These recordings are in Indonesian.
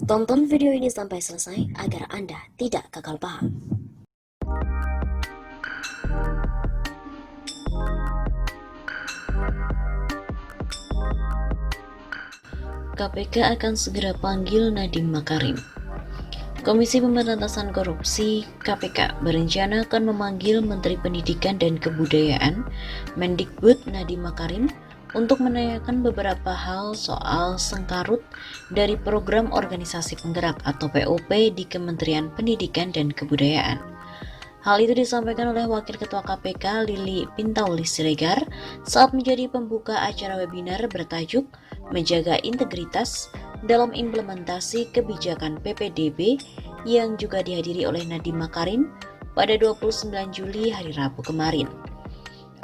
Tonton video ini sampai selesai agar Anda tidak gagal paham. KPK akan segera panggil Nadiem Makarim. Komisi Pemberantasan Korupsi (KPK) berencana akan memanggil Menteri Pendidikan dan Kebudayaan Mendikbud Nadiem Makarim untuk menanyakan beberapa hal soal sengkarut dari program organisasi penggerak atau POP di Kementerian Pendidikan dan Kebudayaan. Hal itu disampaikan oleh Wakil Ketua KPK Lili Pintauli Siregar saat menjadi pembuka acara webinar bertajuk Menjaga Integritas dalam Implementasi Kebijakan PPDB yang juga dihadiri oleh Nadiem Makarim pada 29 Juli hari Rabu kemarin.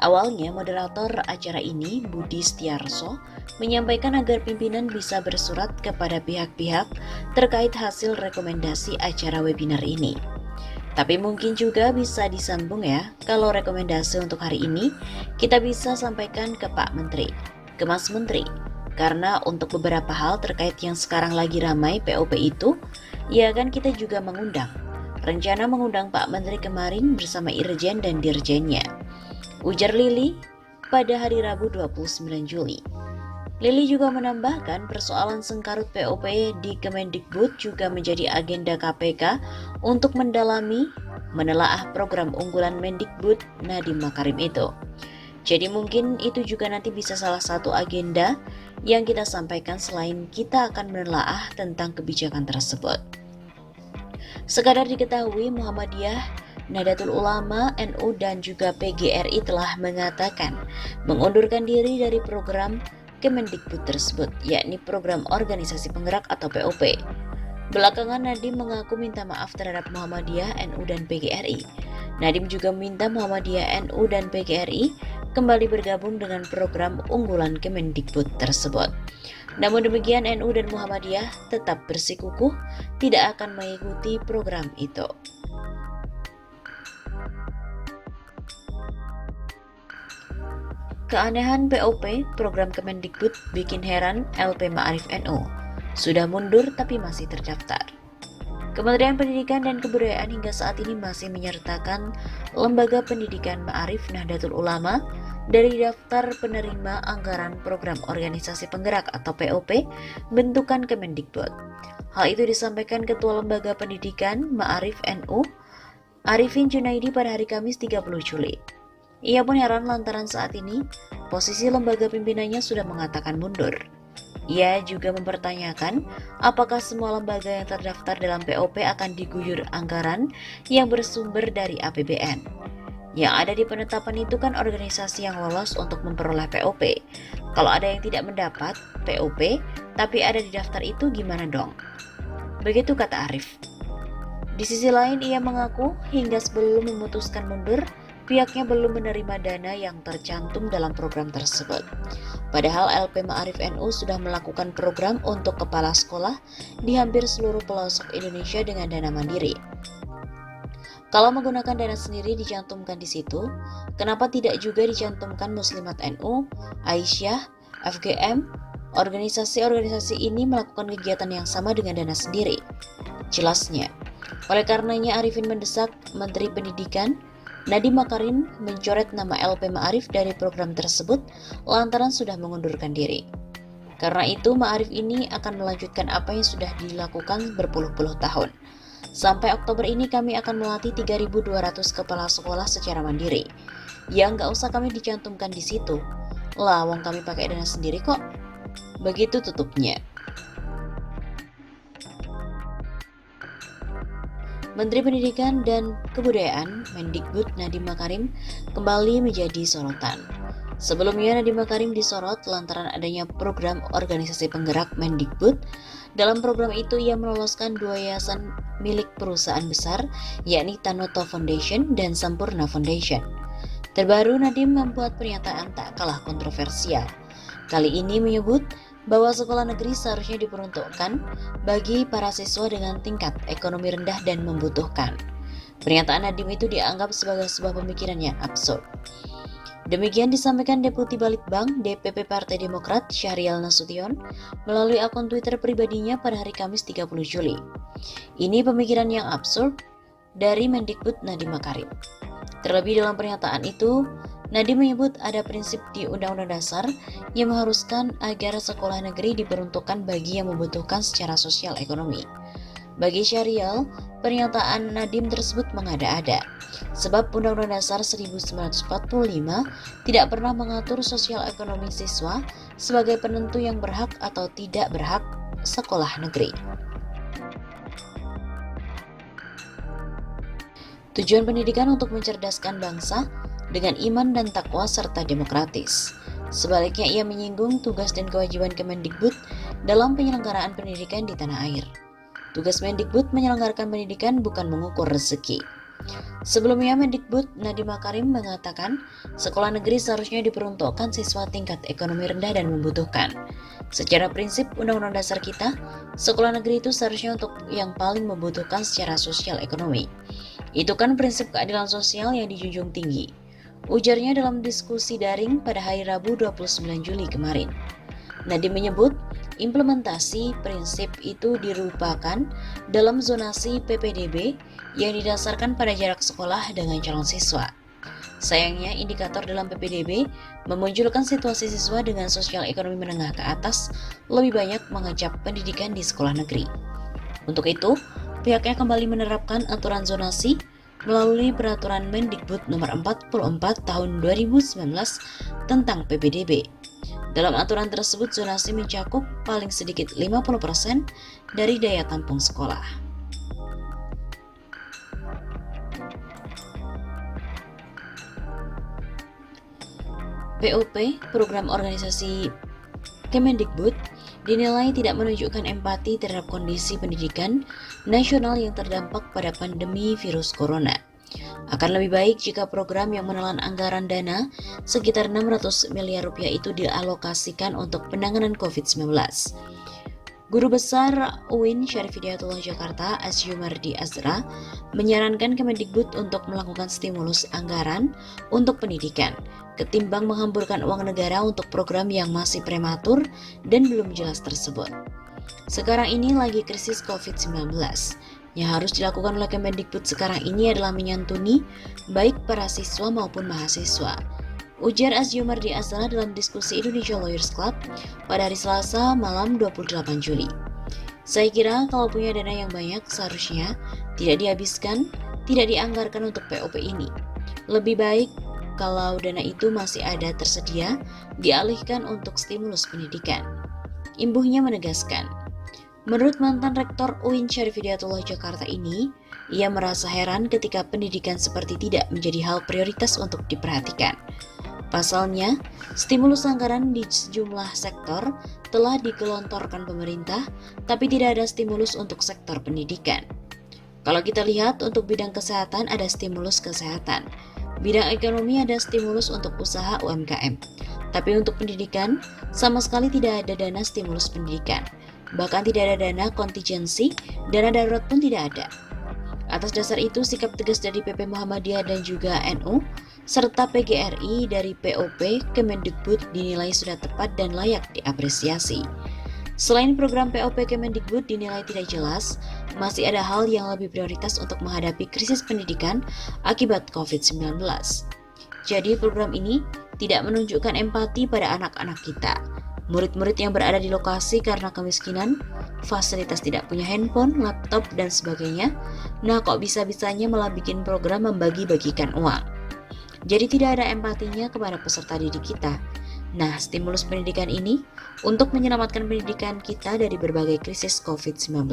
Awalnya moderator acara ini, Budi Setiarso, menyampaikan agar pimpinan bisa bersurat kepada pihak-pihak terkait hasil rekomendasi acara webinar ini. Tapi mungkin juga bisa disambung ya, kalau rekomendasi untuk hari ini kita bisa sampaikan ke Pak Menteri, ke Mas Menteri. Karena untuk beberapa hal terkait yang sekarang lagi ramai POP itu, ya kan kita juga mengundang. Rencana mengundang Pak Menteri kemarin bersama Irjen dan Dirjennya, ujar Lili pada hari Rabu 29 Juli. Lili juga menambahkan persoalan sengkarut POP di Kemendikbud juga menjadi agenda KPK untuk mendalami, menelaah program unggulan Mendikbud Nadiem Makarim itu. Jadi mungkin itu juga nanti bisa salah satu agenda yang kita sampaikan selain kita akan menelaah tentang kebijakan tersebut. Sekadar diketahui, Muhammadiyah, Nahdlatul Ulama, NU, dan juga PGRI telah mengatakan mengundurkan diri dari program Kemendikbud tersebut, yakni Program Organisasi Penggerak atau POP. Belakangan Nadiem mengaku minta maaf terhadap Muhammadiyah, NU, dan PGRI. Nadiem juga meminta Muhammadiyah, NU, dan PGRI kembali bergabung dengan program unggulan Kemendikbud tersebut. Namun demikian, NU dan Muhammadiyah tetap bersikukuh tidak akan mengikuti program itu. Keanehan POP, program Kemendikbud, bikin heran LP Ma'arif NU. Sudah mundur tapi masih terdaftar. Kementerian Pendidikan dan Kebudayaan hingga saat ini masih menyertakan Lembaga Pendidikan Ma'arif Nahdlatul Ulama dari daftar penerima anggaran program organisasi penggerak atau POP bentukan Kemendikbud. Hal itu disampaikan Ketua Lembaga Pendidikan Ma'arif NU, Arifin Junaidi pada hari Kamis 30 Juli. Ia pun heran lantaran saat ini posisi lembaga pimpinannya sudah mengatakan mundur. Ia juga mempertanyakan apakah semua lembaga yang terdaftar dalam POP akan diguyur anggaran yang bersumber dari APBN. Yang ada di penetapan itu kan organisasi yang lolos untuk memperoleh POP. Kalau ada yang tidak mendapat POP tapi ada di daftar itu gimana dong? Begitu kata Arif. Di sisi lain ia mengaku hingga sebelum memutuskan mundur, pihaknya belum menerima dana yang tercantum dalam program tersebut. Padahal LP Ma'arif NU sudah melakukan program untuk kepala sekolah di hampir seluruh pelosok Indonesia dengan dana mandiri. Kalau menggunakan dana sendiri dicantumkan di situ, kenapa tidak juga dicantumkan Muslimat NU, Aisyah, FGM? Organisasi-organisasi ini melakukan kegiatan yang sama dengan dana sendiri. Jelasnya. Oleh karenanya Arifin mendesak Menteri Pendidikan Nadiem Makarim mencoret nama LP Ma'arif dari program tersebut lantaran sudah mengundurkan diri. Karena itu Ma'arif ini akan melanjutkan apa yang sudah dilakukan berpuluh-puluh tahun. Sampai Oktober ini kami akan melatih 3.200 kepala sekolah secara mandiri. Ya nggak usah kami dicantumkan di situ. Lah wong kami pakai dana sendiri kok. Begitu tutupnya. Menteri Pendidikan dan Kebudayaan Mendikbud Nadiem Makarim kembali menjadi sorotan. Sebelumnya Nadiem Makarim disorot lantaran adanya program organisasi penggerak Mendikbud. Dalam program itu ia meloloskan 2 yayasan milik perusahaan besar, yakni Tanoto Foundation dan Sampurna Foundation. Terbaru Nadiem membuat pernyataan tak kalah kontroversial. Kali ini menyebut bahwa sekolah negeri seharusnya diperuntukkan bagi para siswa dengan tingkat ekonomi rendah dan membutuhkan. Pernyataan Nadiem itu dianggap sebagai sebuah pemikiran yang absurd. Demikian disampaikan Deputi Balitbang DPP Partai Demokrat Syahrial Nasution melalui akun Twitter pribadinya pada hari Kamis 30 Juli. Ini pemikiran yang absurd dari Mendikbud Nadiem Makarim. Terlebih dalam pernyataan itu, Nadiem menyebut ada prinsip di Undang-Undang Dasar yang mengharuskan agar sekolah negeri diperuntukkan bagi yang membutuhkan secara sosial ekonomi. Bagi Syahrial, pernyataan Nadiem tersebut mengada-ada, sebab Undang-Undang Dasar 1945 tidak pernah mengatur sosial ekonomi siswa sebagai penentu yang berhak atau tidak berhak sekolah negeri. Tujuan pendidikan untuk mencerdaskan bangsa dengan iman dan takwa serta demokratis. Sebaliknya, ia menyinggung tugas dan kewajiban Kemendikbud dalam penyelenggaraan pendidikan di tanah air. Tugas Mendikbud menyelenggarakan pendidikan bukan mengukur rezeki. Sebelumnya, Mendikbud Nadiem Makarim mengatakan sekolah negeri seharusnya diperuntukkan siswa tingkat ekonomi rendah dan membutuhkan. Secara prinsip Undang-Undang Dasar kita, sekolah negeri itu seharusnya untuk yang paling membutuhkan secara sosial ekonomi. Itu kan prinsip keadilan sosial yang dijunjung tinggi, ujarnya dalam diskusi daring pada hari Rabu 29 Juli kemarin. Nadiem menyebut implementasi prinsip itu dirupakan dalam zonasi PPDB yang didasarkan pada jarak sekolah dengan calon siswa. Sayangnya, indikator dalam PPDB memunculkan situasi siswa dengan sosial ekonomi menengah ke atas lebih banyak mengecap pendidikan di sekolah negeri. Untuk itu, pihaknya kembali menerapkan aturan zonasi melalui peraturan Mendikbud nomor 44 tahun 2019 tentang PPDB. Dalam aturan tersebut, zonasi mencakup paling sedikit 50% dari daya tampung sekolah. POP, program organisasi Kemendikbud, dinilai tidak menunjukkan empati terhadap kondisi pendidikan nasional yang terdampak pada pandemi virus corona. Akan lebih baik jika program yang menelan anggaran dana sekitar 600 miliar rupiah itu dialokasikan untuk penanganan COVID-19. Guru Besar UIN Syarif Hidayatullah Jakarta, Asyumardi Azra, menyarankan Kemendikbud untuk melakukan stimulus anggaran untuk pendidikan, ketimbang menghamburkan uang negara untuk program yang masih prematur dan belum jelas tersebut. Sekarang ini lagi krisis COVID-19. Yang harus dilakukan oleh Kemendikbud sekarang ini adalah menyantuni baik para siswa maupun mahasiswa, ujar Asyumardi Azra dalam diskusi Indonesia Lawyers Club pada hari Selasa malam 28 Juli. Saya kira kalau punya dana yang banyak seharusnya tidak dihabiskan, tidak dianggarkan untuk POP ini. Lebih baik kalau dana itu masih ada tersedia, dialihkan untuk stimulus pendidikan. Imbuhnya menegaskan, menurut mantan Rektor UIN Syarif Hidayatullah Jakarta ini, ia merasa heran ketika pendidikan seperti tidak menjadi hal prioritas untuk diperhatikan. Pasalnya, stimulus anggaran di sejumlah sektor telah digelontorkan pemerintah, tapi tidak ada stimulus untuk sektor pendidikan. Kalau kita lihat untuk bidang kesehatan ada stimulus kesehatan, bidang ekonomi ada stimulus untuk usaha UMKM, tapi untuk pendidikan sama sekali tidak ada dana stimulus pendidikan. Bahkan tidak ada dana kontingensi, dana darurat pun tidak ada. Atas dasar itu, sikap tegas dari PP Muhammadiyah dan juga NU, serta PGRI dari POP Kemendikbud dinilai sudah tepat dan layak diapresiasi. Selain program POP Kemendikbud dinilai tidak jelas, masih ada hal yang lebih prioritas untuk menghadapi krisis pendidikan akibat COVID-19. Jadi program ini tidak menunjukkan empati pada anak-anak kita. Murid-murid yang berada di lokasi karena kemiskinan, fasilitas tidak punya handphone, laptop, dan sebagainya. Nah, kok bisa-bisanya malah bikin program membagi-bagikan uang. Jadi tidak ada empatinya kepada peserta didik kita. Nah, stimulus pendidikan ini untuk menyelamatkan pendidikan kita dari berbagai krisis COVID-19.